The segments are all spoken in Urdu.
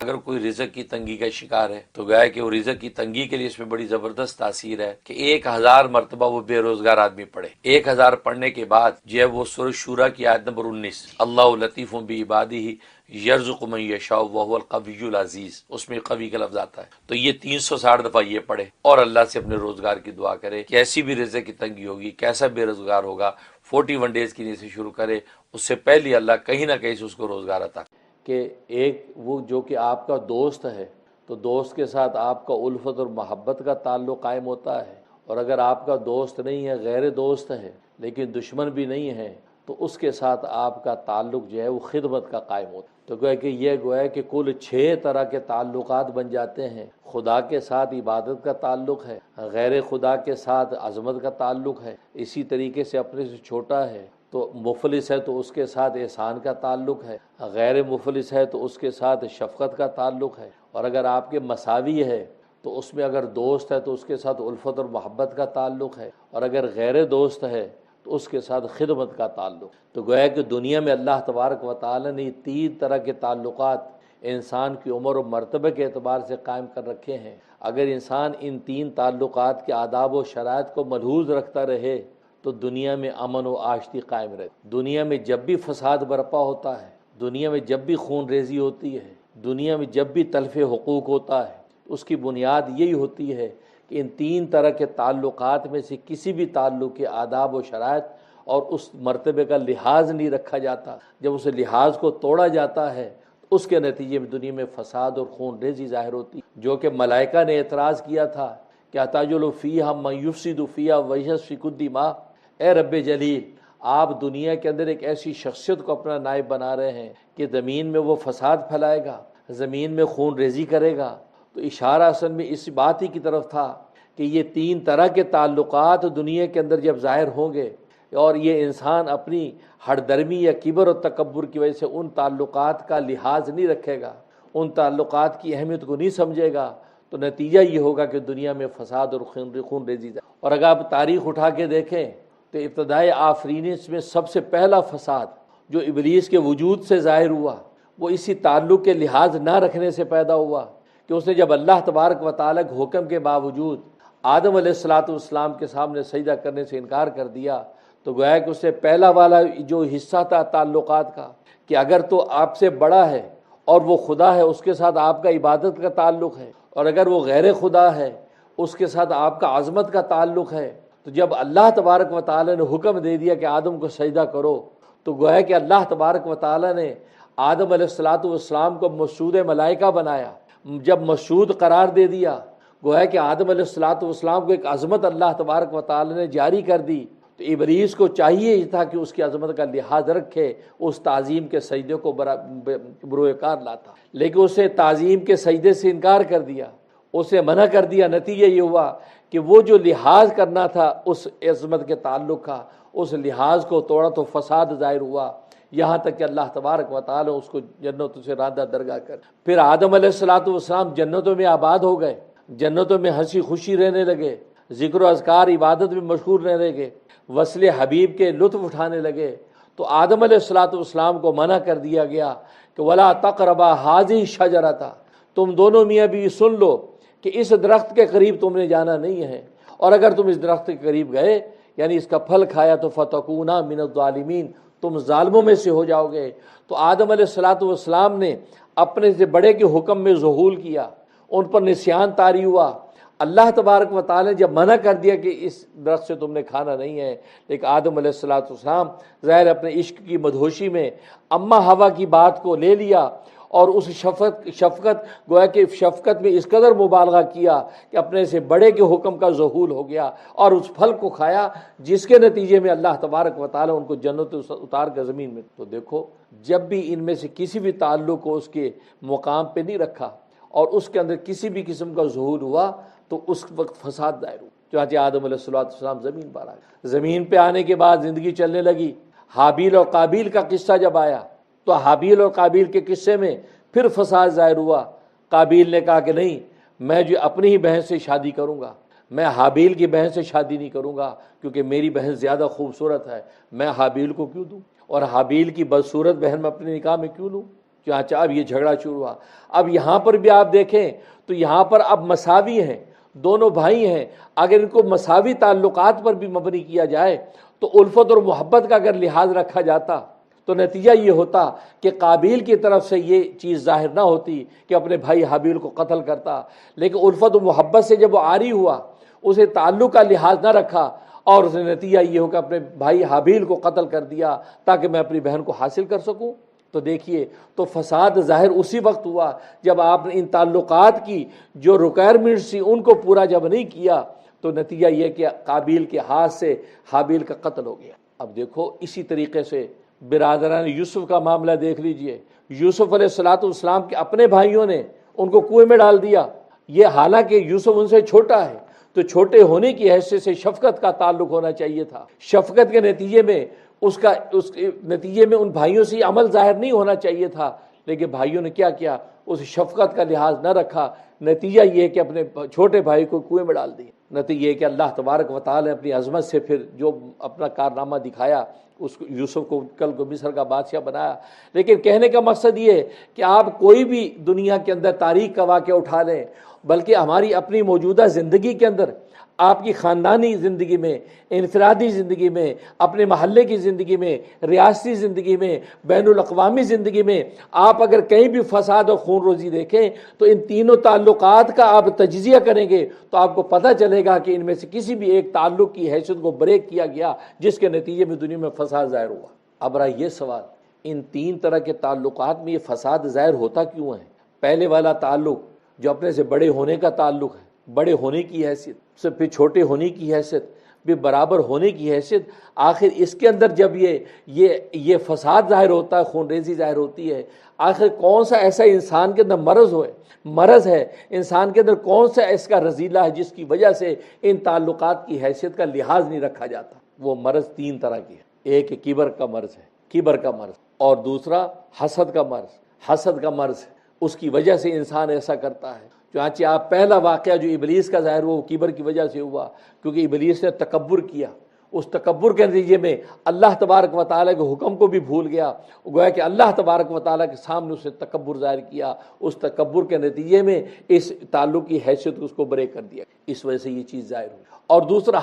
اگر کوئی رزق کی تنگی کا شکار ہے تو گویا کہ وہ رزق کی تنگی کے لیے اس میں بڑی زبردست تاثیر ہے کہ 1000 مرتبہ وہ بے روزگار آدمی پڑھے۔ 1000 پڑھنے کے بعد جو ہے وہ سورہ شورى کی آیت نمبر 19، اللہ لطیف بعبادہ یرزق من یشاء وہو القوی العزیز، اس میں قوی کا لفظ آتا ہے، تو یہ 360 دفعہ یہ پڑھے اور اللہ سے اپنے روزگار کی دعا کرے۔ کیسی بھی رزق کی تنگی ہوگی، کیسا بے روزگار ہوگا، 41 ڈیز کی نیت سے شروع کرے، اس سے پہلے اللہ کہیں نہ کہیں سے اس کو روزگار عطا کہ ایک وہ جو کہ آپ کا دوست ہے تو دوست کے ساتھ آپ کا الفت اور محبت کا تعلق قائم ہوتا ہے، اور اگر آپ کا دوست نہیں ہے، غیر دوست ہے لیکن دشمن بھی نہیں ہے، تو اس کے ساتھ آپ کا تعلق جو ہے وہ خدمت کا قائم ہوتا ہے۔ تو گویا کہ یہ گویا کہ کل 6 طرح کے تعلقات بن جاتے ہیں۔ خدا کے ساتھ عبادت کا تعلق ہے، غیر خدا کے ساتھ عظمت کا تعلق ہے، اسی طریقے سے اپنے سے چھوٹا ہے تو مفلس ہے تو اس کے ساتھ احسان کا تعلق ہے، غیر مفلس ہے تو اس کے ساتھ شفقت کا تعلق ہے، اور اگر آپ کے مساوی ہے تو اس میں اگر دوست ہے تو اس کے ساتھ الفت اور محبت کا تعلق ہے، اور اگر غیر دوست ہے تو اس کے ساتھ خدمت کا تعلق۔ تو گویا کہ دنیا میں اللہ تبارک و تعالی نے 3 طرح کے تعلقات انسان کی عمر و مرتبہ کے اعتبار سے قائم کر رکھے ہیں۔ اگر انسان ان 3 تعلقات کے آداب و شرائط کو ملحوظ رکھتا رہے تو دنیا میں امن و آشتی قائم رہے۔ دنیا میں جب بھی فساد برپا ہوتا ہے، دنیا میں جب بھی خون ریزی ہوتی ہے، دنیا میں جب بھی تلف حقوق ہوتا ہے، اس کی بنیاد یہی ہوتی ہے کہ ان 3 طرح کے تعلقات میں سے کسی بھی تعلق کے آداب و شرائط اور اس مرتبے کا لحاظ نہیں رکھا جاتا۔ جب اس لحاظ کو توڑا جاتا ہے تو اس کے نتیجے میں دنیا میں فساد اور خون ریزی ظاہر ہوتی، جو کہ ملائکہ نے اعتراض کیا تھا کہ اتجعل فیہا من یفسد فیہا ویسفک الدماء، اے رب جلیل آپ دنیا کے اندر ایک ایسی شخصیت کو اپنا نائب بنا رہے ہیں کہ زمین میں وہ فساد پھیلائے گا، زمین میں خون ریزی کرے گا۔ تو اشارہ اصل میں اس بات ہی کی طرف تھا کہ یہ 3 طرح کے تعلقات دنیا کے اندر جب ظاہر ہوں گے اور یہ انسان اپنی ہر درمی یا کبر و تکبر کی وجہ سے ان تعلقات کا لحاظ نہیں رکھے گا، ان تعلقات کی اہمیت کو نہیں سمجھے گا، تو نتیجہ یہ ہوگا کہ دنیا میں فساد اور خون ریزی۔ اور اگر آپ تاریخ اٹھا کے دیکھیں تو ابتدائی آفرینش میں سب سے پہلا فساد جو ابلیس کے وجود سے ظاہر ہوا وہ اسی تعلق کے لحاظ نہ رکھنے سے پیدا ہوا کہ اس نے جب اللہ تبارک و تعالیٰ کے حکم کے باوجود آدم علیہ السلام کے سامنے سجدہ کرنے سے انکار کر دیا، تو گویا کہ اس سے پہلا والا جو حصہ تھا تعلقات کا کہ اگر تو آپ سے بڑا ہے اور وہ خدا ہے اس کے ساتھ آپ کا عبادت کا تعلق ہے، اور اگر وہ غیر خدا ہے اس کے ساتھ آپ کا عظمت کا تعلق ہے، تو جب اللہ تبارک و تعالی نے حکم دے دیا کہ آدم کو سجدہ کرو، تو گویا کہ اللہ تبارک و تعالی نے آدم علیہ السلام کو مسعود ملائکہ بنایا۔ جب مسعود قرار دے دیا، گویا کہ آدم علیہ السلام کو ایک عظمت اللہ تبارک و تعالی نے جاری کر دی، تو ابلیس کو چاہیے ہی تھا کہ اس کی عظمت کا لحاظ رکھے، اس تعظیم کے سجدے کو بروئے کار لاتا، لیکن اسے تعظیم کے سجدے سے انکار کر دیا، اسے منع کر دیا۔ نتیجہ یہ ہوا کہ وہ جو لحاظ کرنا تھا اس عظمت کے تعلق کا، اس لحاظ کو توڑا تو فساد ظاہر ہوا، یہاں تک کہ اللہ تبارک و تعالی اس کو جنتوں سے راندہ درگاہ کر۔ پھر آدم علیہ السلام جنتوں میں آباد ہو گئے، جنتوں میں ہنسی خوشی رہنے لگے، ذکر و اذکار عبادت میں مشغول رہنے لگے، وصل حبیب کے لطف اٹھانے لگے، تو آدم علیہ السلام کو منع کر دیا گیا کہ وَلَا تَقْرَبَا هَٰذِهِ الشَّجَرَةَ، تم دونوں میاں بیوی سن لو کہ اس درخت کے قریب تم نے جانا نہیں ہے، اور اگر تم اس درخت کے قریب گئے یعنی اس کا پھل کھایا تو فَتَكُونَا مِنَ الظَّالِمِينَ، تم ظالموں میں سے ہو جاؤ گے۔ تو آدم علیہ السلام نے اپنے سے بڑے کے حکم میں ظہول کیا، ان پر نسیان طاری ہوا۔ اللہ تبارک و تعالی نے جب منع کر دیا کہ اس درخت سے تم نے کھانا نہیں ہے، لیکن آدم علیہ السلام ظاہر اپنے عشق کی مدہوشی میں اماں ہوا کی بات کو لے لیا، اور اس شفقت گویا کہ شفقت میں اس قدر مبالغہ کیا کہ اپنے سے بڑے کے حکم کا ظہول ہو گیا اور اس پھل کو کھایا، جس کے نتیجے میں اللہ تبارک و تعالی ان کو جنت اتار کر زمین میں۔ تو دیکھو جب بھی ان میں سے کسی بھی تعلق کو اس کے مقام پہ نہیں رکھا اور اس کے اندر کسی بھی قسم کا ظہور ہوا تو اس وقت فساد ظاہر ہوا۔ چنانچہ آدم علیہ السلام زمین پر آ گئے، زمین پہ آنے کے بعد زندگی چلنے لگی۔ حابیل اور قابیل کا قصہ جب آیا تو حابیل اور قابیل کے قصے میں پھر فساد ظاہر ہوا۔ قابیل نے کہا کہ نہیں، میں جو اپنی ہی بہن سے شادی کروں گا، میں حابیل کی بہن سے شادی نہیں کروں گا کیونکہ میری بہن زیادہ خوبصورت ہے، میں حابیل کو کیوں دوں، اور حابیل کی بدصورت بہن میں اپنے نکاح میں کیوں لوں۔ چنانچہ اب یہ جھگڑا شروع ہوا۔ اب یہاں پر بھی آپ دیکھیں تو یہاں پر اب مساوی ہیں، دونوں بھائی ہیں، اگر ان کو مساوی تعلقات پر بھی مبنی کیا جائے تو الفت اور محبت کا اگر لحاظ رکھا جاتا تو نتیجہ یہ ہوتا کہ قابیل کی طرف سے یہ چیز ظاہر نہ ہوتی کہ اپنے بھائی حابیل کو قتل کرتا، لیکن الفت و محبت سے جب وہ عاری ہوا، اسے تعلق کا لحاظ نہ رکھا اور اس نے نتیجہ یہ ہو کہ اپنے بھائی حابیل کو قتل کر دیا تاکہ میں اپنی بہن کو حاصل کر سکوں۔ تو دیکھیے، تو فساد ظاہر اسی وقت ہوا جب آپ نے ان تعلقات کی جو ریکوائرمنٹس تھی ان کو پورا جب نہیں کیا، تو نتیجہ یہ کہ قابیل کے ہاتھ سے حابیل کا قتل ہو گیا۔ اب دیکھو اسی طریقے سے برادران یوسف کا معاملہ دیکھ لیجئے، یوسف علیہ السلام کے اپنے بھائیوں نے ان کو کنویں میں ڈال دیا، یہ حالانکہ یوسف ان سے چھوٹا ہے، تو چھوٹے ہونے کی حیثیت سے شفقت کا تعلق ہونا چاہیے تھا، شفقت کے نتیجے میں اس نتیجے میں ان بھائیوں سے عمل ظاہر نہیں ہونا چاہیے تھا، لیکن بھائیوں نے کیا کیا، اس شفقت کا لحاظ نہ رکھا، نتیجہ یہ کہ اپنے چھوٹے بھائی کو کنویں میں ڈال دیا۔ نتیجہ یہ کہ اللہ تبارک و تعالی نے اپنی عظمت سے پھر جو اپنا کارنامہ دکھایا، اس یوسف کو کل کو مصر کا بادشاہ بنایا۔ لیکن کہنے کا مقصد یہ ہے کہ آپ کوئی بھی دنیا کے اندر تاریخ کا واقعہ اٹھا لیں، بلکہ ہماری اپنی موجودہ زندگی کے اندر، آپ کی خاندانی زندگی میں، انفرادی زندگی میں، اپنے محلے کی زندگی میں، ریاستی زندگی میں، بین الاقوامی زندگی میں، آپ اگر کہیں بھی فساد اور خون روزی دیکھیں تو ان تینوں تعلقات کا آپ تجزیہ کریں گے تو آپ کو پتہ چلے گا کہ ان میں سے کسی بھی ایک تعلق کی حیثیت کو بریک کیا گیا جس کے نتیجے میں دنیا میں فساد ظاہر ہوا۔ اب رہا یہ سوال، ان تین طرح کے تعلقات میں یہ فساد ظاہر ہوتا کیوں ہے؟ پہلے والا تعلق جو اپنے سے بڑے ہونے کا تعلق ہے، بڑے ہونے کی حیثیت سے، پھر چھوٹے ہونے کی حیثیت، پھر برابر ہونے کی حیثیت، آخر اس کے اندر جب یہ فساد ظاہر ہوتا ہے، خون ریزی ظاہر ہوتی ہے، آخر کون سا ایسا انسان کے اندر مرض ہے، انسان کے اندر کون سا اس کا رذیلہ ہے جس کی وجہ سے ان تعلقات کی حیثیت کا لحاظ نہیں رکھا جاتا؟ وہ مرض تین طرح کے ہیں، ایک کبر کا مرض ہے، کبر کا مرض، اور دوسرا حسد کا مرض ہے، اس کی وجہ سے انسان ایسا کرتا ہے۔ چنانچہ آپ پہلا واقعہ جو ابلیس کا ظاہر ہوا وہ کبر کی وجہ سے ہوا، کیونکہ ابلیس نے تکبر کیا، اس تکبر کے نتیجے میں اللہ تبارک و تعالیٰ کے حکم کو بھی بھول گیا، گویا کہ اللہ تبارک و تعالیٰ کے سامنے اس نے تکبر ظاہر کیا، اس تکبر کے نتیجے میں اس تعلق کی حیثیت اس کو بریک کر دیا، اس وجہ سے یہ چیز ظاہر ہوئی۔ اور دوسرا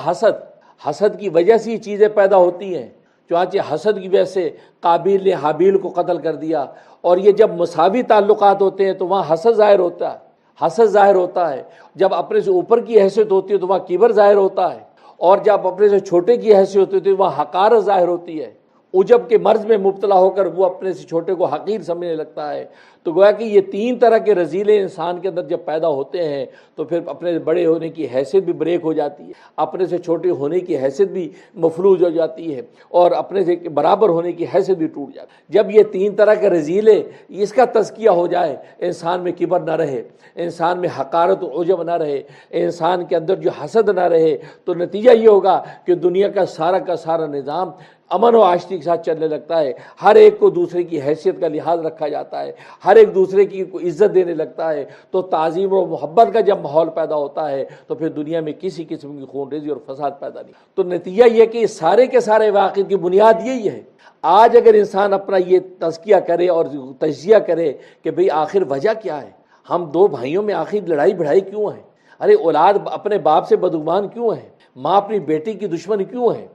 حسد کی وجہ سے یہ چیزیں پیدا ہوتی ہیں، چنانچہ حسد کی وجہ سے قابیل نے حابیل کو قتل کر دیا، اور یہ جب مساوی تعلقات ہوتے ہیں تو وہاں حسد ظاہر ہوتا ہے، جب اپنے سے اوپر کی حیثیت ہوتی ہے تو وہاں کبر ظاہر ہوتا ہے، اور جب اپنے سے چھوٹے کی حیثیت ہوتی ہے تو وہاں حقارت ظاہر ہوتی ہے، عجب کے مرض میں مبتلا ہو کر وہ اپنے سے چھوٹے کو حقیر سمجھنے لگتا ہے۔ تو گویا کہ یہ تین طرح کے رذیلے انسان کے اندر جب پیدا ہوتے ہیں تو پھر اپنے سے بڑے ہونے کی حیثیت بھی بریک ہو جاتی ہے، اپنے سے چھوٹے ہونے کی حیثیت بھی مفلوج ہو جاتی ہے، اور اپنے سے برابر ہونے کی حیثیت بھی ٹوٹ جاتی ہے۔ جب یہ تین طرح کے رذیلے اس کا تزکیہ ہو جائے، انسان میں کبر نہ رہے، انسان میں حقارت و عجب نہ رہے، انسان کے اندر جو حسد نہ رہے، تو نتیجہ یہ ہوگا کہ دنیا کا سارا نظام امن و آشتی کے ساتھ چلنے لگتا ہے، ہر ایک کو دوسرے کی حیثیت کا لحاظ رکھا جاتا ہے، ہر ایک دوسرے کی کو عزت دینے لگتا ہے، تو تعظیم و محبت کا جب ماحول پیدا ہوتا ہے تو پھر دنیا میں کسی قسم کی خون ریزی اور فساد پیدا نہیں۔ تو نتیجہ یہ کہ سارے کے سارے واقعے کی بنیاد یہی ہے۔ آج اگر انسان اپنا یہ تزکیہ کرے اور تجزیہ کرے کہ بھئی آخر وجہ کیا ہے، ہم دو بھائیوں میں آخر لڑائی بڑھائی کیوں ہے، ارے اولاد اپنے باپ سے بدگمان کیوں ہے، ماں اپنی بیٹی کی دشمن کیوں ہے،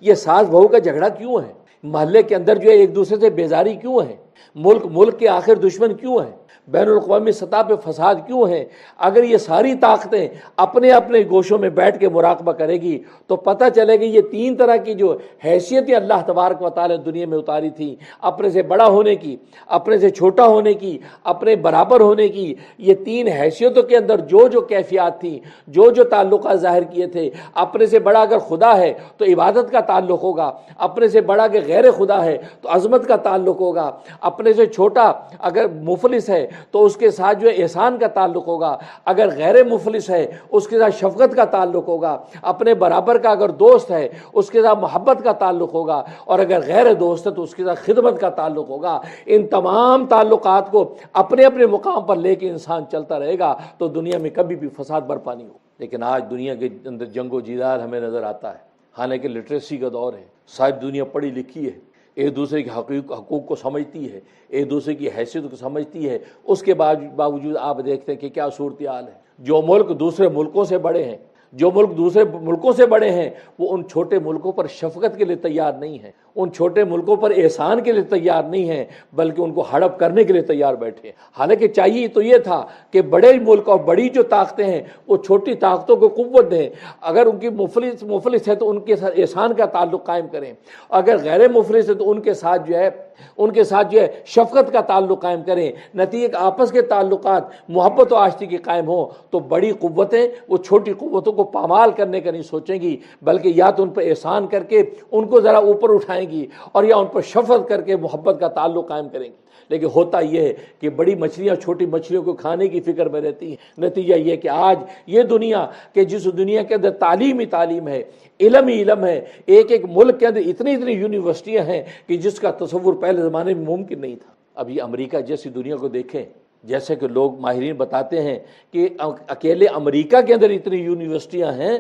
یہ ساس بہو کا جھگڑا کیوں ہے، محلے کے اندر جو ہے ایک دوسرے سے بیزاری کیوں ہے، ملک کے آخر دشمن کیوں ہیں، بین الاقوامی سطح پہ فساد کیوں ہے؟ اگر یہ ساری طاقتیں اپنے اپنے گوشوں میں بیٹھ کے مراقبہ کرے گی تو پتہ چلے گی یہ تین طرح کی جو حیثیتیں اللہ تبارک و تعالی نے دنیا میں اتاری تھی، اپنے سے بڑا ہونے کی، اپنے سے چھوٹا ہونے کی، اپنے برابر ہونے کی، یہ تین حیثیتوں کے اندر جو کیفیات تھیں، جو تعلقات ظاہر کیے تھے، اپنے سے بڑا اگر خدا ہے تو عبادت کا تعلق ہوگا، اپنے سے بڑا اگر غیر خدا ہے تو عظمت کا تعلق ہوگا، اپنے سے چھوٹا اگر مفلس ہے تو اس کے ساتھ جو ہے احسان کا تعلق ہوگا، اگر غیر مفلس ہے اس کے ساتھ شفقت کا تعلق ہوگا، اپنے برابر کا اگر دوست ہے اس کے ساتھ محبت کا تعلق ہوگا، اور اگر غیر دوست ہے تو اس کے ساتھ خدمت کا تعلق ہوگا۔ ان تمام تعلقات کو اپنے اپنے مقام پر لے کے انسان چلتا رہے گا تو دنیا میں کبھی بھی فساد برپا نہیں ہو۔ لیکن آج دنیا کے اندر جنگ و جدال ہمیں نظر آتا ہے، حالانکہ لٹریسی کا دور ہے، ساری دنیا پڑھی لکھی ہے، ایک دوسرے کے حقوق کو سمجھتی ہے، ایک دوسرے کی حیثیت کو سمجھتی ہے، اس کے باوجود آپ دیکھتے ہیں کہ کیا صورتحال ہے۔ جو ملک دوسرے ملکوں سے بڑے ہیں، جو ملک دوسرے ملکوں سے بڑے ہیں، وہ ان چھوٹے ملکوں پر شفقت کے لیے تیار نہیں ہیں، ان چھوٹے ملکوں پر احسان کے لیے تیار نہیں ہیں، بلکہ ان کو ہڑپ کرنے کے لیے تیار بیٹھے ہیں۔ حالانکہ چاہیے تو یہ تھا کہ بڑے ملک اور بڑی جو طاقتیں ہیں وہ چھوٹی طاقتوں کو قوت دیں، اگر ان کی مفلس ہے تو ان کے ساتھ احسان کا تعلق قائم کریں، اگر غیر مفلس ہے تو ان کے ساتھ جو ہے شفقت کا تعلق قائم کریں، نتیجہ آپس کے تعلقات محبت و آشتی کے قائم ہوں، تو بڑی قوتیں وہ چھوٹی قوتوں کو پامال کرنے کا نہیں سوچیں گی، بلکہ یا تو ان پر احسان کر کے ان کو ذرا اوپر اٹھائیں گی، اور یا ان پر شفقت کر کے محبت کا تعلق قائم کریں گی۔ لیکن ہوتا یہ ہے کہ بڑی مچھلیاں چھوٹی مچھلیوں کو کھانے کی فکر میں رہتی ہیں۔ نتیجہ یہ کہ آج یہ دنیا، کہ جس دنیا کے اندر تعلیم ہی تعلیم ہے، علم ہی علم ہے، ایک ملک کے اندر اتنی یونیورسٹیاں ہیں کہ جس کا تصور پہلے زمانے میں ممکن نہیں تھا۔ اب یہ امریکہ جیسی دنیا کو دیکھیں، جیسے کہ لوگ ماہرین بتاتے ہیں کہ اکیلے امریکہ کے اندر اتنی یونیورسٹیاں ہیں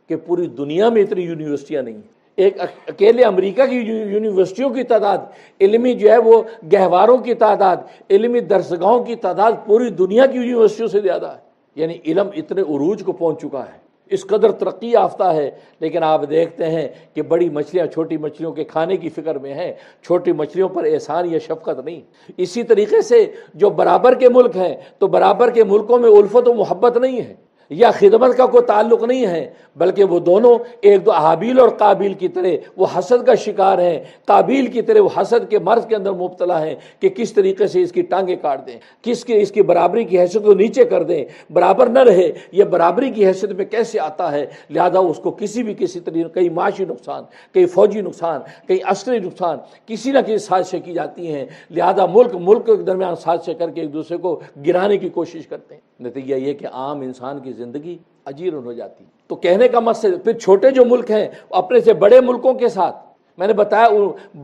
کہ پوری دنیا میں اتنی یونیورسٹیاں نہیں ہیں۔ ایک اکیلے امریکہ کی یونیورسٹیوں کی تعداد، علمی جو ہے وہ گہواروں کی تعداد، علمی درسگاہوں کی تعداد پوری دنیا کی یونیورسٹیوں سے زیادہ ہے۔ یعنی علم اتنے عروج کو پہنچ چکا ہے، اس قدر ترقی یافتہ ہے، لیکن آپ دیکھتے ہیں کہ بڑی مچھلیاں چھوٹی مچھلیوں کے کھانے کی فکر میں ہیں، چھوٹی مچھلیوں پر احسان یا شفقت نہیں۔ اسی طریقے سے جو برابر کے ملک ہیں تو برابر کے ملکوں میں الفت و محبت نہیں ہے، یا خدمت کا کوئی تعلق نہیں ہے، بلکہ وہ دونوں ایک دو حابیل اور قابیل کی طرح وہ حسد کا شکار ہیں، قابیل کی طرح وہ حسد کے مرض کے اندر مبتلا ہیں کہ کس طریقے سے اس کی ٹانگیں کاٹ دیں، اس کی برابری کی حیثیت کو نیچے کر دیں، برابر نہ رہے، یہ برابری کی حیثیت میں کیسے آتا ہے۔ لہذا اس کو کسی طریقے، کئی معاشی نقصان، کئی فوجی نقصان، کئی عسکری نقصان، کسی نہ کسی سازشیں کی جاتی ہیں۔ لہذا ملک کے درمیان سازشیں کر کے ایک دوسرے کو گرانے کی کوشش کرتے ہیں۔ نتیجہ یہ کہ عام انسان کی زندگی اجیرن ہو جاتی۔ تو کہنے کا مقصد، پھر چھوٹے جو ملک ہیں اپنے سے بڑے ملکوں کے ساتھ، میں نے بتایا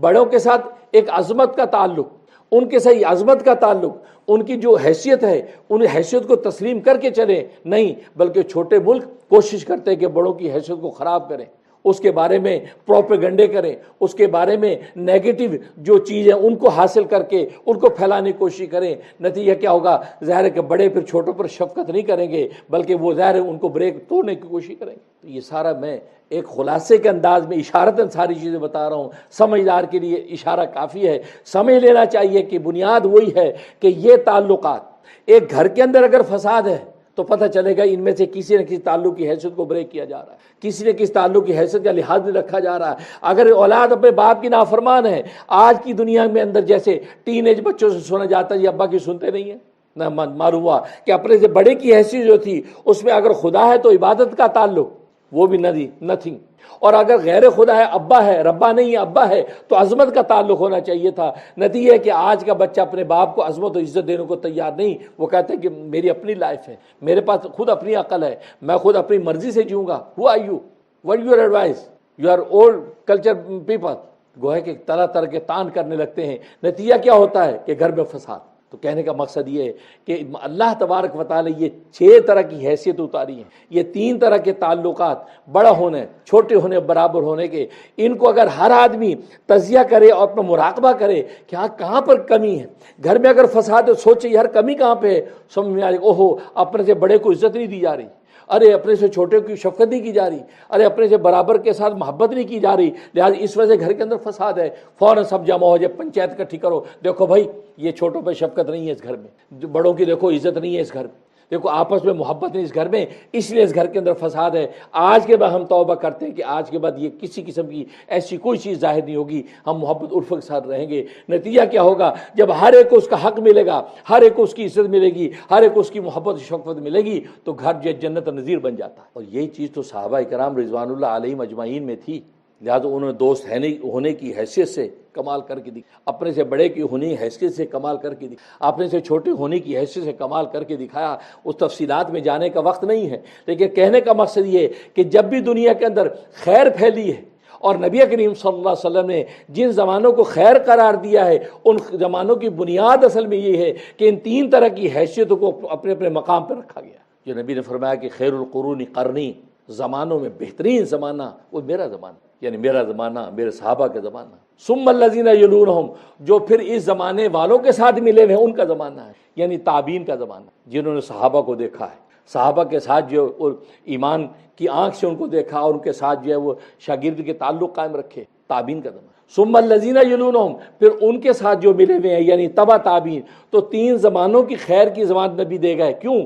بڑوں کے ساتھ ایک عظمت کا تعلق، ان کے صحیح عظمت کا تعلق، ان کی جو حیثیت ہے ان حیثیت کو تسلیم کر کے چلیں، نہیں بلکہ چھوٹے ملک کوشش کرتے ہیں کہ بڑوں کی حیثیت کو خراب کریں، اس کے بارے میں پروپیگنڈے کریں، اس کے بارے میں نیگیٹو جو چیزیں ان کو حاصل کر کے ان کو پھیلانے کی کوشش کریں۔ نتیجہ کیا ہوگا؟ ظاہر ہے کہ بڑے پھر چھوٹوں پر شفقت نہیں کریں گے، بلکہ وہ ظاہر ہے ان کو بریک توڑنے کی کوشش کریں گے۔ تو یہ سارا میں ایک خلاصے کے انداز میں اشارتاً ساری چیزیں بتا رہا ہوں، سمجھدار کے لیے اشارہ کافی ہے۔ سمجھ لینا چاہیے کہ بنیاد وہی ہے کہ یہ تعلقات، ایک گھر کے اندر اگر فساد ہے تو پتہ چلے گا ان میں سے کسی نہ کسی تعلق کی حیثیت کو بریک کیا جا رہا ہے، کسی نہ کسی تعلق کی حیثیت کا لحاظ نہیں رکھا جا رہا ہے۔ اگر اولاد اپنے باپ کی نافرمان ہے، آج کی دنیا میں اندر جیسے ٹین ایج بچوں سے سنا جاتا ہے یہ ابا کی سنتے نہیں ہیں، نہ معلوم ہوا کہ اپنے سے بڑے کی حیثیت جو تھی اس میں اگر خدا ہے تو عبادت کا تعلق وہ بھی نتھنگ، اور اگر غیر خدا ہے، ابا ہے، ربا نہیں ہے ابا ہے، تو عظمت کا تعلق ہونا چاہیے تھا۔ نتیجہ ہے کہ آج کا بچہ اپنے باپ کو عظمت و عزت دینے کو تیار نہیں، وہ کہتے ہیں کہ میری اپنی لائف ہے، میرے پاس خود اپنی عقل ہے، میں خود اپنی مرضی سے جیوں گا۔ Who are you? What your advice? You are old culture people. گویا کہ طرح طرح کے تان کرنے لگتے ہیں، نتیجہ کیا ہوتا ہے کہ گھر میں فساد۔ تو کہنے کا مقصد یہ ہے کہ اللہ تبارک و تعالی یہ 6 طرح کی حیثیت اتاری ہیں، یہ 3 طرح کے تعلقات، بڑا ہونے، چھوٹے ہونے، برابر ہونے کے، ان کو اگر ہر آدمی تجزیہ کرے اور اپنا مراقبہ کرے کہ ہاں کہاں پر کمی ہے، گھر میں اگر فساد ہے سوچے یار کمی کہاں پہ ہے، سمجھ میں آ جائے اوہو اپنے سے بڑے کو عزت نہیں دی جا رہی، ارے اپنے سے چھوٹے کی شفقت نہیں کی جا رہی، ارے اپنے سے برابر کے ساتھ محبت نہیں کی جا رہی، لہٰذا اس وجہ سے گھر کے اندر فساد ہے، فوراً سب جمع ہو جائے، پنچایت اکٹھی کرو، دیکھو بھائی یہ چھوٹوں پہ شفقت نہیں ہے اس گھر میں، بڑوں کی دیکھو عزت نہیں ہے اس گھر میں، دیکھو آپس میں محبت نہیں اس گھر میں، اس لیے اس گھر کے اندر فساد ہے۔ آج کے بعد ہم توبہ کرتے ہیں کہ آج کے بعد یہ کسی قسم کی ایسی کوئی چیز ظاہر نہیں ہوگی، ہم محبت الفت کے ساتھ رہیں گے۔ نتیجہ کیا ہوگا؟ جب ہر ایک کو اس کا حق ملے گا، ہر ایک کو اس کی عزت ملے گی، ہر ایک کو اس کی محبت شفقت ملے گی، تو گھر جو جنت نظیر بن جاتا ہے۔ اور یہی چیز تو صحابہ کرام رضوان اللہ علیہم اجمعین میں تھی، لہٰذا انہوں نے دوست ہونے کی حیثیت سے کمال کر کے دکھا، اپنے سے بڑے کی ہونے کی حیثیت سے کمال کر کے دکھا، اپنے سے چھوٹے ہونے کی حیثیت سے کمال کر کے دکھایا۔ اس تفصیلات میں جانے کا وقت نہیں ہے، لیکن کہنے کا مقصد یہ ہے کہ جب بھی دنیا کے اندر خیر پھیلی ہے اور نبی کریم صلی اللہ علیہ وسلم نے جن زمانوں کو خیر قرار دیا ہے، ان زمانوں کی بنیاد اصل میں یہ ہے کہ ان 3 طرح کی حیثیتوں کو اپنے اپنے مقام پر رکھا گیا۔ جو نبی نے فرمایا کہ خیر القرون قرنی، زمانوں میں بہترین زمانہ وہ میرا زمانہ، یعنی میرا زمانہ، میرے صحابہ کا زمانہ. ثم الذین یلونہم، جو پھر اس زمانے والوں کے ساتھ ملے ہوئے ہیں ان کا زمانہ ہے، یعنی تابعین کا زمانہ، جنہوں نے صحابہ کو دیکھا ہے، صحابہ کے ساتھ جو ایمان کی آنکھ سے ان کو دیکھا اور ان کے ساتھ جو ہے وہ شاگردی کے تعلق قائم رکھے، تابعین کا زمانہ. ثم الذین یلونہم، پھر ان کے ساتھ جو ملے ہوئے ہیں یعنی تبع تابعین. تو 3 زمانوں کی خیر کی ضمانت نبی دے گئے. کیوں؟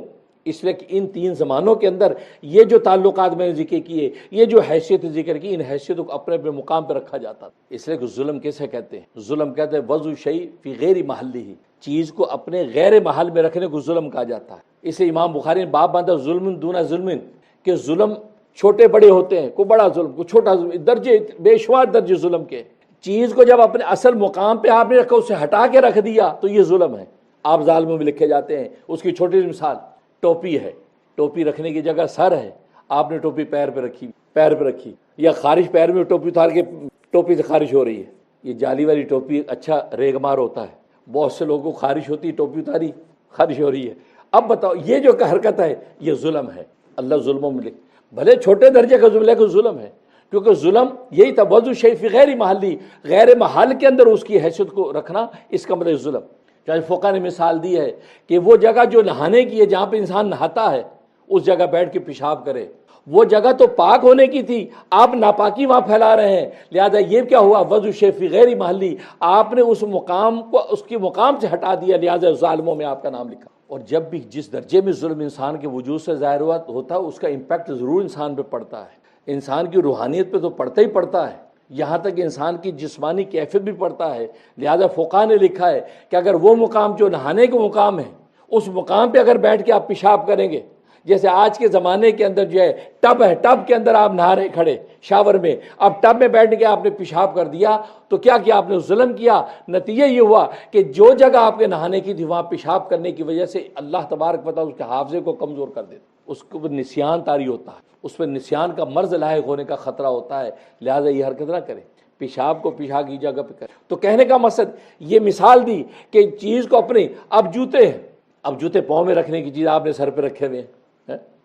اس لیے کہ ان 3 زمانوں کے اندر یہ جو تعلقات میں نے ذکر کیے، یہ جو حیثیت ذکر کی، ان حیثیتوں کو اپنے اپنے مقام پہ رکھا جاتا. اس لیے کہ ظلم کیسے کہتے ہیں؟ ظلم کہتے ہیں وضع شیء فی غیر محلہ، چیز کو اپنے غیر محل میں رکھنے کو ظلم کہا جاتا ہے. اسے امام بخاری نے باب باندھا ظلم دون ظلم، کہ ظلم چھوٹے بڑے ہوتے ہیں، کوئی بڑا ظلم کوئی چھوٹا ظلم، درجے بے شمار درجے ظلم کے. چیز کو جب اپنے اصل مقام پہ آپ نے رکھا، اسے ہٹا کے رکھ دیا تو یہ ظلم ہے. آپ ظالموں میں لکھے جاتے ہیں. اس کی چھوٹی سی مثال ٹوپی ہے، ٹوپی رکھنے کی جگہ سر ہے، آپ نے ٹوپی پیر پہ رکھی، یا خارش پیر میں ٹوپی اتار کے ٹوپی سے خارش ہو رہی ہے. یہ جالی والی ٹوپی اچھا ریگ مار ہوتا ہے، بہت سے لوگوں کو خارش ہوتی، ٹوپی اتاری خارش ہو رہی ہے. اب بتاؤ یہ جو حرکت ہے یہ ظلم ہے. اللہ ظلموں میں لکھ، بھلے چھوٹے درجے کا ظلم لیکن ظلم ہے، کیونکہ ظلم یہی تھا وضع شیء فی غیر محلی، غیر محل کے اندر اس کی حیثیت کو رکھنا، اس کا مطلب ظلم. چاہے فقہ نے مثال دی ہے کہ وہ جگہ جو نہانے کی ہے، جہاں پہ انسان نہاتا ہے اس جگہ بیٹھ کے پیشاب کرے، وہ جگہ تو پاک ہونے کی تھی، آپ ناپاکی وہاں پھیلا رہے ہیں. لہذا یہ کیا ہوا؟ وضع شیء فی غیر محلی، آپ نے اس مقام کو اس کے مقام سے ہٹا دیا، لہذا ظالموں میں آپ کا نام لکھا. اور جب بھی جس درجے میں ظلم انسان کے وجود سے ظاہر ہوتا ہے، اس کا امپیکٹ ضرور انسان پہ پڑتا ہے. انسان کی روحانیت پہ تو پڑتا ہی پڑتا ہے، یہاں تک انسان کی جسمانی کیفیت بھی پڑتا ہے. لہذا فقہ نے لکھا ہے کہ اگر وہ مقام جو نہانے کا مقام ہے، اس مقام پہ اگر بیٹھ کے آپ پیشاب کریں گے، جیسے آج کے زمانے کے اندر جو ہے ٹب ہے، ٹب کے اندر آپ نہا رہے کھڑے شاور میں، اب ٹب میں بیٹھ کے آپ نے پیشاب کر دیا تو کیا آپ نے ظلم کیا. نتیجہ یہ ہوا کہ جو جگہ آپ کے نہانے کی تھی وہاں پیشاب کرنے کی وجہ سے اللہ تبارک و تعالیٰ اس کے حافظے کو کمزور کر دیتا، اس کو نسیان طاری ہوتا ہے، اس پہ نسیان کا مرض لاحق ہونے کا خطرہ ہوتا ہے. لہذا یہ حرکت نہ کریں، پیشاب کو پیشاب کی جگہ پہ کریں. تو کہنے کا مقصد یہ مثال دی کہ چیز کو اپنے، اب جوتے ہیں، اب جوتے پاؤں میں رکھنے کی چیز آپ نے سر پہ رکھے ہوئے ہیں،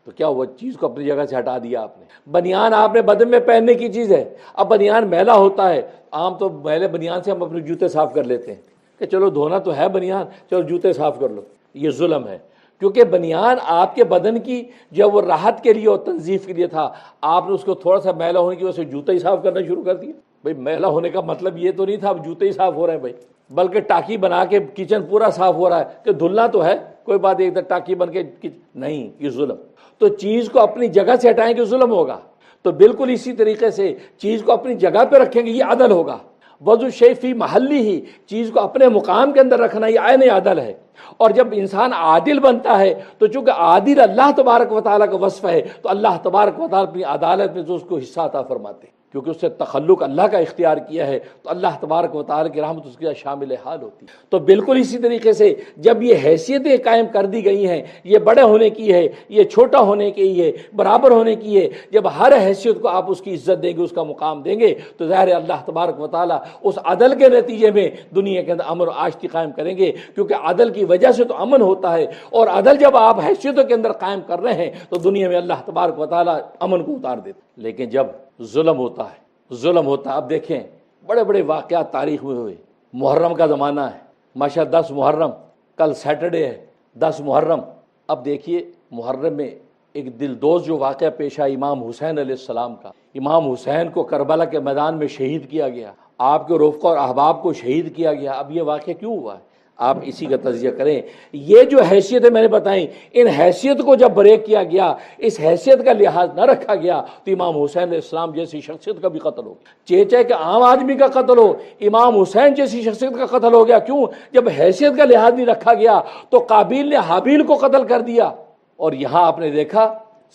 تو کیا ہوا؟ چیز کو اپنی جگہ سے ہٹا دیا آپ نے. بنیان آپ نے بدن میں پہننے کی چیز ہے، اب بنیان میلا ہوتا ہے، عام تو میلے بنیان سے ہم اپنے جوتے صاف کر لیتے ہیں کہ چلو دھونا تو ہے بنیان، چلو جوتے صاف کر لو. یہ ظلم ہے، کیونکہ بنیان آپ کے بدن کی جو وہ راحت کے لیے اور تنظیف کے لیے تھا، آپ نے اس کو تھوڑا سا میلا ہونے کی وجہ سے جوتے ہی صاف کرنا شروع کر دیا. بھائی میلا ہونے کا مطلب یہ تو نہیں تھا اب جوتے ہی صاف ہو رہے ہیں بھائی، بلکہ ٹاکی بنا کے کچن پورا صاف ہو رہا ہے کہ دھلنا تو ہے، کوئی بات ایک ٹاکی بن کے نہیں، یہ ظلم. تو چیز کو اپنی جگہ سے ہٹائیں گے ظلم ہوگا. تو بالکل اسی طریقے سے چیز کو اپنی جگہ پہ رکھیں گے یہ عدل ہوگا. وضع شیء فی محلی ہی، چیز کو اپنے مقام کے اندر رکھنا یہ عین عدل ہے. اور جب انسان عادل بنتا ہے تو چونکہ عادل اللہ تبارک و تعالیٰ کا وصف ہے، تو اللہ تبارک و تعالیٰ اپنی عدالت میں جو اس کو حصہ عطا فرماتے ہیں، کیونکہ اس سے تخلق اللہ کا اختیار کیا ہے، تو اللہ تبارک و تعالیٰ کی رحمت اس کے شامل حال ہوتی ہے. تو بالکل اسی طریقے سے جب یہ حیثیتیں قائم کر دی گئی ہیں، یہ بڑے ہونے کی ہے، یہ چھوٹا ہونے کی ہے، برابر ہونے کی ہے، جب ہر حیثیت کو آپ اس کی عزت دیں گے، اس کا مقام دیں گے، تو ظاہر اللہ تبارک و تعالیٰ اس عدل کے نتیجے میں دنیا کے اندر امن و آشتی قائم کریں گے، کیونکہ عدل کی وجہ سے تو امن ہوتا ہے. اور عدل جب آپ حیثیتوں کے اندر قائم کر رہے ہیں تو دنیا میں اللہ تبارک و تعالیٰ امن کو اتار دیتے. لیکن جب ظلم ہوتا ہے، اب دیکھیں بڑے بڑے واقعات تاریخ میں ہوئے. محرم کا زمانہ ہے، ماشاء 10 محرم، کل سیٹرڈے ہے 10 محرم. اب دیکھیے محرم میں ایک دلدوز جو واقعہ پیش آیا امام حسین علیہ السلام کا. امام حسین کو کربلا کے میدان میں شہید کیا گیا، آپ کے رفقا اور احباب کو شہید کیا گیا. اب یہ واقعہ کیوں ہوا ہے؟ آپ اسی کا تجزیہ کریں. یہ جو حیثیتیں میں نے بتائیں، ان حیثیت کو جب بریک کیا گیا، اس حیثیت کا لحاظ نہ رکھا گیا، تو امام حسین علیہ السلام جیسی شخصیت کا بھی قتل ہو گیا. چاہے کہ عام آدمی کا قتل ہو، امام حسین جیسی شخصیت کا قتل ہو گیا. کیوں؟ جب حیثیت کا لحاظ نہیں رکھا گیا تو قابیل نے حابیل کو قتل کر دیا. اور یہاں آپ نے دیکھا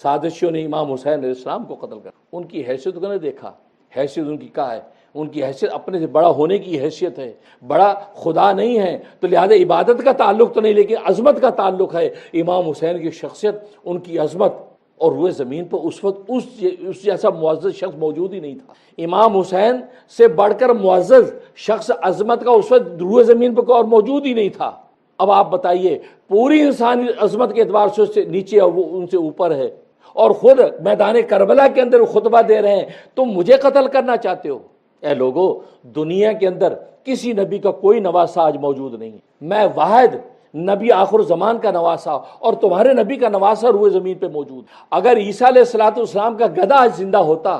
سازشیوں نے امام حسین علیہ السلام کو قتل کر، ان کی حیثیت کو نے دیکھا. حیثیت ان کی کیا ہے؟ ان کی حیثیت اپنے سے بڑا ہونے کی حیثیت ہے، بڑا خدا نہیں ہے، تو لہذا عبادت کا تعلق تو نہیں لیکن عظمت کا تعلق ہے. امام حسین کی شخصیت، ان کی عظمت، اور روئے زمین پر اس وقت اس جیسا معزز شخص موجود ہی نہیں تھا. امام حسین سے بڑھ کر معزز شخص عظمت کا اس وقت روئے زمین پر کوئی اور موجود ہی نہیں تھا. اب آپ بتائیے، پوری انسانی عظمت کے اعتبار سے اس سے نیچے وہ ان سے اوپر ہے، اور خود میدان کربلا کے اندر خطبہ دے رہے ہیں، تم مجھے قتل کرنا چاہتے ہو؟ اے لوگو، دنیا کے اندر کسی نبی کا کوئی نواسا آج موجود نہیں ہے، میں واحد نبی آخر زمان کا نواسا اور تمہارے نبی کا نواسا روئے زمین پہ موجود۔ اگر عیسیٰ علیہ السلام کا گدھا آج زندہ ہوتا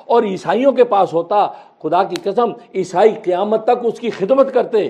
اور عیسائیوں کے پاس ہوتا، خدا کی قسم عیسائی قیامت تک اس کی خدمت کرتے،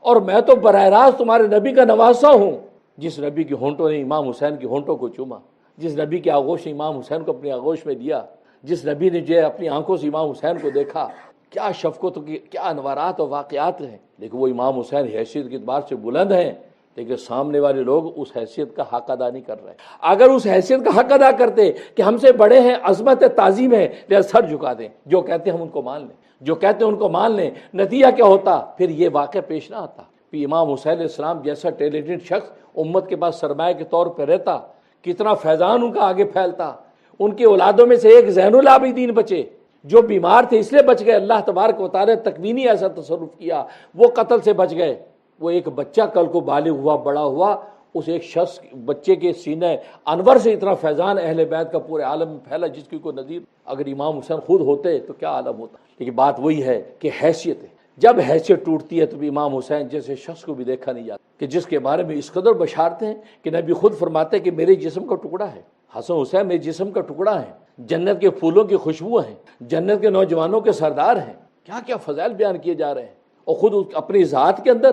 اور میں تو براہ راست تمہارے نبی کا نواسا ہوں۔ جس نبی کی ہونٹوں نے امام حسین کی ہونٹوں کو چوما، جس نبی کی آغوش نے امام حسین کو اپنی آغوش میں دیا، جس نبی نے جو اپنی آنکھوں سے امام حسین کو دیکھا، کیا شفقت کی، کیا انوارات اور واقعات ہیں۔ لیکن وہ امام حسین حیثیت کے اعتبار سے بلند ہیں، لیکن سامنے والے لوگ اس حیثیت کا حق ادا نہیں کر رہے۔ اگر اس حیثیت کا حق ادا کرتے کہ ہم سے بڑے ہیں، عظمت ہے، تعظیم ہے، لہذا سر جھکا دیں، جو کہتے ہیں ہم ان کو مان لیں، جو کہتے ہیں ان کو مان لیں، نتیجہ کیا ہوتا؟ پھر یہ واقعہ پیش نہ آتا۔ پھر امام حسین علیہ السلام جیسا ٹیلنٹڈ شخص امت کے پاس سرمایہ کے طور پہ رہتا، کتنا فیضان ان کا آگے پھیلتا۔ ان کی اولادوں میں سے ایک زین العابدین بچے، جو بیمار تھے اس لیے بچ گئے، اللہ تبارک و تعالی تکوینی ایسا تصرف کیا، وہ قتل سے بچ گئے۔ وہ ایک بچہ کل کو بالغ ہوا، بڑا ہوا، اس ایک شخص بچے کے سینے انور سے اتنا فیضان اہل بیت کا پورے عالم میں پھیلا جس کی کوئی نظیر۔ اگر امام حسین خود ہوتے تو کیا عالم ہوتا۔ لیکن بات وہی ہے کہ حیثیت ہے، جب حیثیت ٹوٹتی ہے تو بھی امام حسین جیسے شخص کو بھی دیکھا نہیں جاتا کہ جس کے بارے میں اس قدر بشارتیں ہیں کہ نبی خود فرماتے ہیں کہ میرے جسم کا ٹکڑا ہے، حسن حسین میرے جسم کا ٹکڑا ہے، جنت کے پھولوں کی خوشبو ہیں، جنت کے نوجوانوں کے سردار ہیں۔ کیا کیا فضائل بیان کیے جا رہے ہیں، اور خود اپنی ذات کے اندر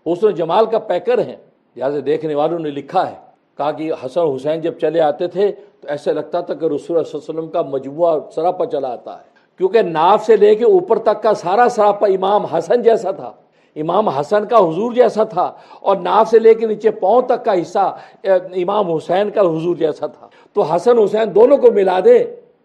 حسن و جمال کا پیکر ہیں۔ لہٰذا دیکھنے والوں نے لکھا ہے، کہا کہ حسن حسین جب چلے آتے تھے تو ایسے لگتا تھا کہ رسول اللہ صلی اللہ علیہ وسلم کا مجموعہ سراپا چلا آتا ہے، کیونکہ ناف سے لے کے اوپر تک کا سارا سراپا امام حسن جیسا تھا، امام حسن کا حضور جیسا تھا، اور ناف سے لے کے نیچے پاؤں تک کا حصہ امام حسین کا حضور جیسا تھا۔ تو حسن حسین دونوں کو ملا دے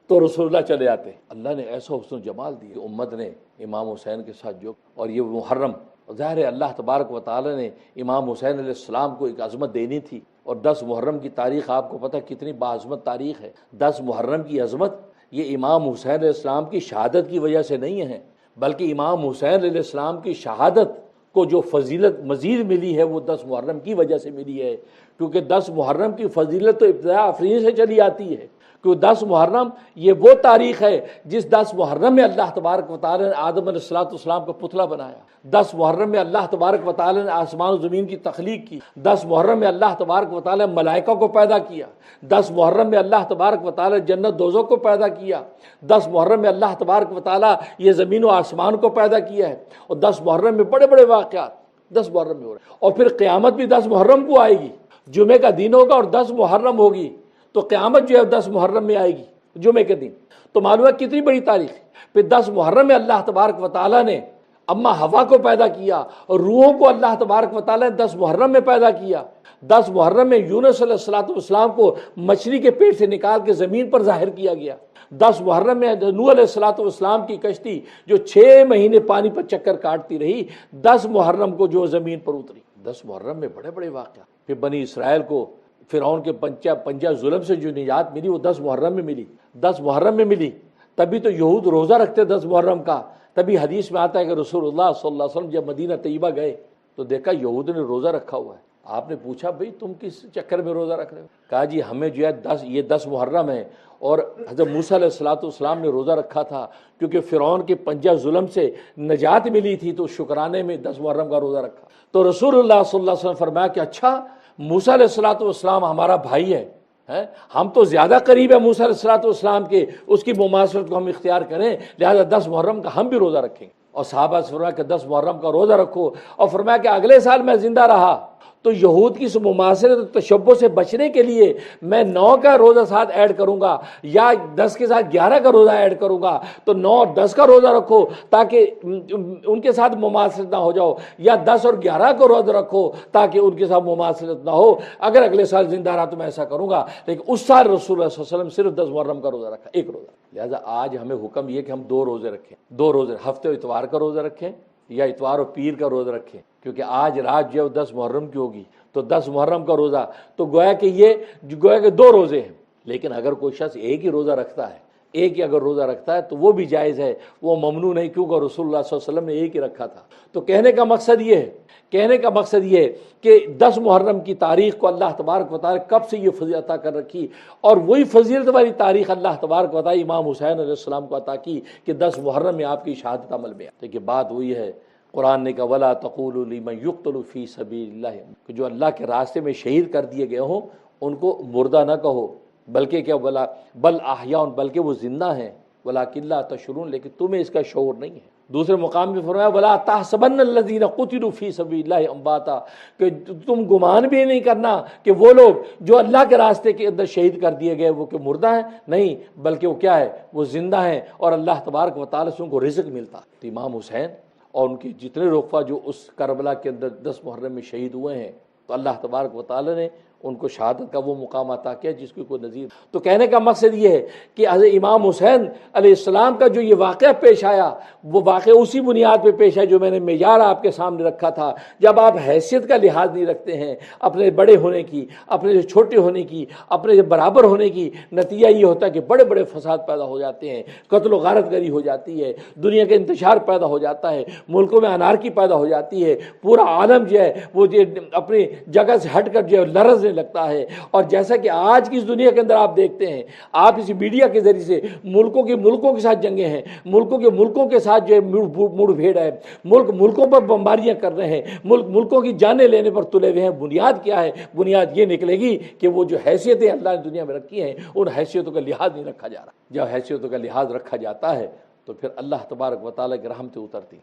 تو رسول اللہ چلے آتے۔ اللہ نے ایسا حسن و جمال دی امت نے امام حسین کے ساتھ جو، اور یہ محرم ظاہر ہے اللہ تبارک و تعالی نے امام حسین علیہ السلام کو ایک عظمت دینی تھی، اور 10 محرم کی تاریخ آپ کو پتہ کتنی باعظمت تاریخ ہے۔ 10 محرم کی عظمت یہ امام حسین علیہ السلام کی شہادت کی وجہ سے نہیں ہے، بلکہ امام حسین علیہ السلام کی شہادت کو جو فضیلت مزید ملی ہے وہ 10 محرم کی وجہ سے ملی ہے، کیونکہ 10 محرم کی فضیلت تو ابتدا آفرین سے چلی آتی ہے، کہ 10 محرم یہ وہ تاریخ ہے جس 10 محرم میں اللہ تبارک و تعالی نے آدم علیہ السلام کا پتلا بنایا، 10 محرم میں اللہ تبارک و تعالی نے آسمان و زمین کی تخلیق کی، 10 محرم میں اللہ تبارک و تعالی نے ملائکہ کو پیدا کیا، 10 محرم میں اللہ تبارک و تعالی نے جنت دوزخ کو پیدا کیا، 10 محرم میں اللہ تبارک و تعالی یہ زمین و آسمان کو پیدا کیا ہے، اور 10 محرم میں بڑے بڑے واقعات 10 محرم میں ہو رہے ہیں، اور پھر قیامت بھی 10 محرم کو آئے گی، جمعے کا دن ہوگا اور 10 محرم ہوگی، تو قیامت جو ہے 10 محرم میں آئے گی جمعے کے دن۔ تو معلوم ہے کتنی بڑی تاریخ ہے۔ پھر 10 محرم میں اللہ تبارک و تعالیٰ نے اما ہوا کو پیدا کیا، اور روحوں کو اللہ تبارک و تعالیٰ نے 10 محرم میں پیدا کیا۔ 10 محرم میں یونس علیہ السلام کو مچھلی کے پیٹ سے نکال کے زمین پر ظاہر کیا گیا۔ 10 محرم میں نوح علیہ السلام کی کشتی جو 6 مہینے پانی پر چکر کاٹتی رہی، 10 محرم کو جو زمین پر اتری۔ 10 محرم میں بڑے بڑے واقعات۔ پھر بنی اسرائیل کو فرعون کے پنجہ ظلم سے جو نجات ملی وہ 10 محرم میں ملی، 10 محرم میں ملی۔ تبھی تو یہود روزہ رکھتے 10 محرم کا۔ تبھی حدیث میں آتا ہے کہ رسول اللہ صلی اللہ علیہ وسلم جب مدینہ طیبہ گئے تو دیکھا یہود نے روزہ رکھا ہوا ہے۔ آپ نے پوچھا بھئی تم کس چکر میں روزہ رکھ رہے ہو؟ کہا جی ہمیں جو ہے یہ 10 محرم ہے، اور حضرت موسیٰ علیہ السلام نے روزہ رکھا تھا کیونکہ فرعون کے پنجہ ظلم سے نجات ملی تھی، تو شکرانے میں 10 محرم کا روزہ رکھا۔ تو رسول اللہ صلی اللہ علیہ وسلم فرمایا کہ اچھا موسیٰ علیہ السلام ہمارا بھائی ہے، ہم تو زیادہ قریب ہے موسیٰ علیہ السلام کے، اس کی مماثلت کو ہم اختیار کریں، لہذا 10 محرم کا ہم بھی روزہ رکھیں گے۔ اور صحابہ سے فرمایا کہ 10 محرم کا روزہ رکھو، اور فرمایا کہ اگلے سال میں زندہ رہا تو یہود کی اس مماثلت و تشبہ سے بچنے کے لیے میں 9 کا روزہ ساتھ ایڈ کروں گا، یا 10 کے ساتھ 11 کا روزہ ایڈ کروں گا، تو 9 اور 10 کا روزہ رکھو تاکہ ان کے ساتھ مماثلت نہ ہو جاؤ، یا 10 اور 11 کا روزہ رکھو تاکہ ان کے ساتھ مماثلت نہ ہو۔ اگر اگلے سال زندہ رہا تو میں ایسا کروں گا، لیکن اس سال رسول اللہ صلی اللہ علیہ وسلم صرف 10 محرم کا روزہ رکھا، ایک روزہ۔ لہٰذا آج ہمیں حکم یہ کہ ہم 2 روزے رکھیں، 2 روزے، ہفتے و اتوار کا روزہ رکھیں یا اتوار و پیر کا روزہ رکھیں، کیونکہ آج رات جو 10 محرم کی ہوگی تو 10 محرم کا روزہ، تو گویا کہ 2 روزے ہیں۔ لیکن اگر کوئی شخص ایک ہی روزہ رکھتا ہے، ایک ہی اگر روزہ رکھتا ہے تو وہ بھی جائز ہے، وہ ممنوع نہیں، کیونکہ رسول اللہ صلی اللہ علیہ وسلم نے ایک ہی رکھا تھا۔ تو کہنے کا مقصد یہ ہے کہ 10 محرم کی تاریخ کو اللہ تبارک و تعالی کب سے یہ فضیلت عطا کر رکھی، اور وہی فضیلت والی تاریخ اللہ تبارک و تعالی امام حسین علیہ السلام کو عطا کی کہ 10 محرم میں آپ کی شہادت عمل میں آئی۔ کہ بات وہی ہے، قرآن نے کہا وَلَا تَقُولُوا لِمَن يُقْتَلُ فِي سَبِيلِ اللَّهِ، کہ جو اللہ کے راستے میں شہید کر دیے گئے ہوں ان کو مردہ نہ کہو، بلکہ کیا بل احیاء، بلکہ وہ زندہ ہیں، وَلَٰكِن لَا تَشْعُرُونَ، لیکن تمہیں اس کا شعور نہیں ہے۔ دوسرے مقام میں فرمایا وَلَا تَحْسَبَنَّ الَّذِينَ قُتِلُوا فِي سَبِيلِ اللَّهِ أَمْوَاتًا، کہ تم گمان بھی نہیں کرنا کہ وہ لوگ جو اللہ کے راستے کے اندر شہید کر دیے گئے وہ کہ مردہ ہیں، نہیں، بلکہ وہ کیا ہے، وہ زندہ ہیں، اور اللہ تبارک و تعالیٰ سے ان کو رزق ملتا۔ تو امام حسین اور ان کے جتنے رفقا جو اس کربلا کے اندر 10 محرم میں شہید ہوئے ہیں، تو اللہ تبارک و تعالیٰ نے ان کو شہادت کا وہ مقام عطا کیا جس کی کوئی نظیر۔ تو کہنے کا مقصد یہ ہے کہ حضرت امام حسین علیہ السلام کا جو یہ واقعہ پیش آیا، وہ واقعہ اسی بنیاد پہ پیش آیا جو میں نے معیار آپ کے سامنے رکھا تھا۔ جب آپ حیثیت کا لحاظ نہیں رکھتے ہیں، اپنے بڑے ہونے کی، اپنے چھوٹے ہونے کی، اپنے برابر ہونے کی، نتیجہ یہ ہوتا ہے کہ بڑے بڑے فساد پیدا ہو جاتے ہیں، قتل و غارت گری ہو جاتی ہے، دنیا کا انتشار پیدا ہو جاتا ہے، ملکوں میں انارکی پیدا ہو جاتی ہے، پورا عالم جو ہے وہ اپنی جگہ سے ہٹ کر جو ہے لرزنے لگتا ہے۔ اور جیسا کہ آج کی اس دنیا کے اندر آپ دیکھتے ہیں، آپ اس میڈیا کے ذریعے سے ملکوں کے ساتھ جنگیں ہیں، ملکوں کے ساتھ جو ہے مڑ بھیڑ ہے، ملکوں پر بمباریاں کر رہے ہیں، ملکوں کی جانیں لینے پر تلے ہوئے ہیں۔ بنیاد کیا ہے؟ بنیاد یہ نکلے گی کہ وہ جو حیثیتیں اللہ نے دنیا میں رکھی ہیں ان حیثیتوں کا لحاظ نہیں رکھا جا رہا۔ جب حیثیتوں کا لحاظ رکھا جاتا ہے تو پھر اللہ تبارک و تعالیٰ کی رحمتیں اترتی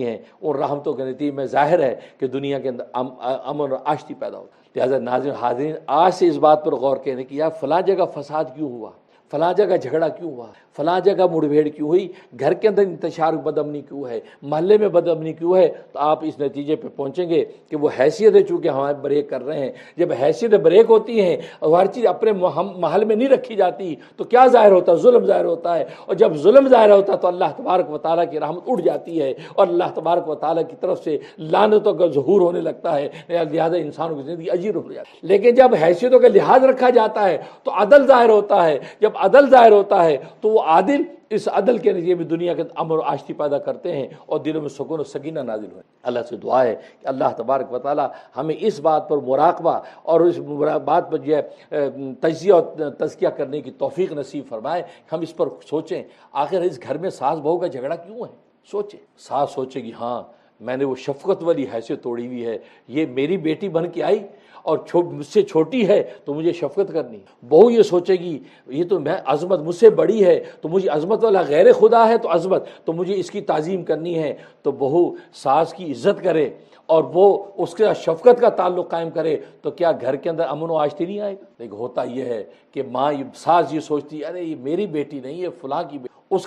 ہیں۔ ان رحمتوں کے نتیجے میں ظاہر ہے کہ دنیا کے اندر امن اور آشتی پیدا ہوتی ہے۔ لہٰذا ناظرین حاضرین، آج سے اس بات پر غور کرنے کی فلاں جگہ فساد کیوں ہوا، فلاں جگہ جھگڑا کیوں ہوا، فلاں جگہ مڑ بھیڑ کیوں ہوئی، گھر کے اندر انتشار بد امنی کیوں ہے، محلے میں بد امنی کیوں ہے، تو آپ اس نتیجے پہ پہنچیں گے کہ وہ حیثیتیں چونکہ ہمارے بریک کر رہے ہیں۔ جب حیثیتیں بریک ہوتی ہیں اور ہر چیز اپنے محل میں نہیں رکھی جاتی تو کیا ظاہر ہوتا ہے؟ ظلم ظاہر ہوتا ہے، اور جب ظلم ظاہر ہوتا ہے تو اللہ تبارک و تعالیٰ کی رحمت اٹھ جاتی ہے اور اللہ تبارک و تعالیٰ کی طرف سے لعنتوں کا ظہور ہونے لگتا ہے، لہذا انسانوں کی زندگی عجیب ہو جاتی ہے۔ لیکن جب حیثیتوں کا لحاظ رکھا جاتا ہے تو عدل ظاہر ہوتا ہے، جب عدل ظاہر ہوتا ہے تو وہ عادل اس عدل کے نتیجے میں دنیا کے امن اور آشتی پیدا کرتے ہیں اور دلوں میں سکون و سکینہ نازل ہوئے۔ اللہ سے دعا ہے کہ اللہ تبارک و تعالی ہمیں اس بات پر مراقبہ اور اس بات پر جو ہے تجزیہ اور تزکیہ کرنے کی توفیق نصیب فرمائے۔ ہم اس پر سوچیں، آخر اس گھر میں ساس بہو کا جھگڑا کیوں ہے؟ سوچیں، ساس سوچے گی ہاں میں نے وہ شفقت والی حیثیت توڑی ہوئی ہے، یہ میری بیٹی بن کے آئی اور مجھ سے چھوٹی ہے تو مجھے شفقت کرنی۔ بہو یہ سوچے گی یہ تو میں عظمت مجھ سے بڑی ہے تو مجھے عظمت والا غیر خدا ہے تو عظمت تو مجھے اس کی تعظیم کرنی ہے، تو بہو ساس کی عزت کرے اور وہ اس کے شفقت کا تعلق قائم کرے تو کیا گھر کے اندر امن و آشتی نہیں آئے گا؟ لیکن ہوتا یہ ہے کہ ماں ساس یہ سوچتی ہے ارے یہ میری بیٹی نہیں ہے فلاں کی بیٹی، اس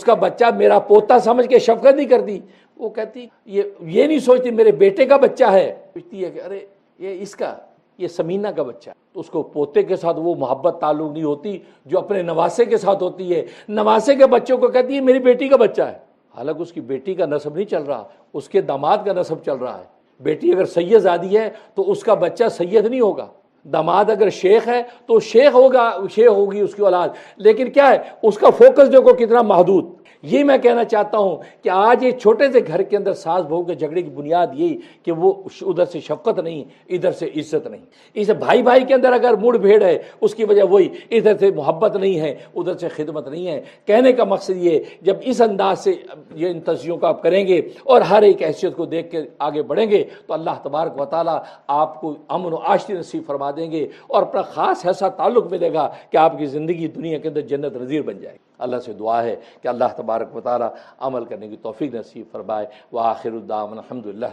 کا بچہ میرا پوتا سمجھ کے شفقت نہیں کرتی، وہ کہتی یہ نہیں سوچتی میرے بیٹے کا بچہ ہے، سوچتی ہے کہ ارے یہ سمینہ کا بچہ ہے، تو اس کو پوتے کے ساتھ وہ محبت تعلق نہیں ہوتی جو اپنے نواسے کے ساتھ ہوتی ہے۔ نواسے کے بچوں کو کہتی ہے میری بیٹی کا بچہ ہے، حالانکہ اس کی بیٹی کا نسب نہیں چل رہا، اس کے داماد کا نسب چل رہا ہے۔ بیٹی اگر سید زادی ہے تو اس کا بچہ سید نہیں ہوگا، داماد اگر شیخ ہے تو شیخ ہوگی اس کی اولاد، لیکن کیا ہے اس کا فوکس دیکھو کتنا محدود۔ یہ میں کہنا چاہتا ہوں کہ آج ایک چھوٹے سے گھر کے اندر ساس بہو کے جھگڑے کی بنیاد یہی کہ وہ ادھر سے شفقت نہیں، ادھر سے عزت نہیں۔ اس بھائی کے اندر اگر مڑ بھیڑ ہے اس کی وجہ وہی، ادھر سے محبت نہیں ہے ادھر سے خدمت نہیں ہے۔ کہنے کا مقصد یہ جب اس انداز سے یہ ان تجزیوں کا آپ کریں گے اور ہر ایک حیثیت کو دیکھ کے آگے بڑھیں گے تو اللہ تبارک و تعالیٰ آپ کو امن و عاشتی نصیب فرما دیں گے اور اپنا خاص ایسا تعلق ملے گا کہ آپ کی زندگی دنیا کے اندر جنت نظیر بن جائے گی۔ اللہ سے دعا ہے کہ اللہ تبارک و تعالیٰ عمل کرنے کی توفیق نصیب فرمائے۔ وآخر الدعوانا الحمدللہ۔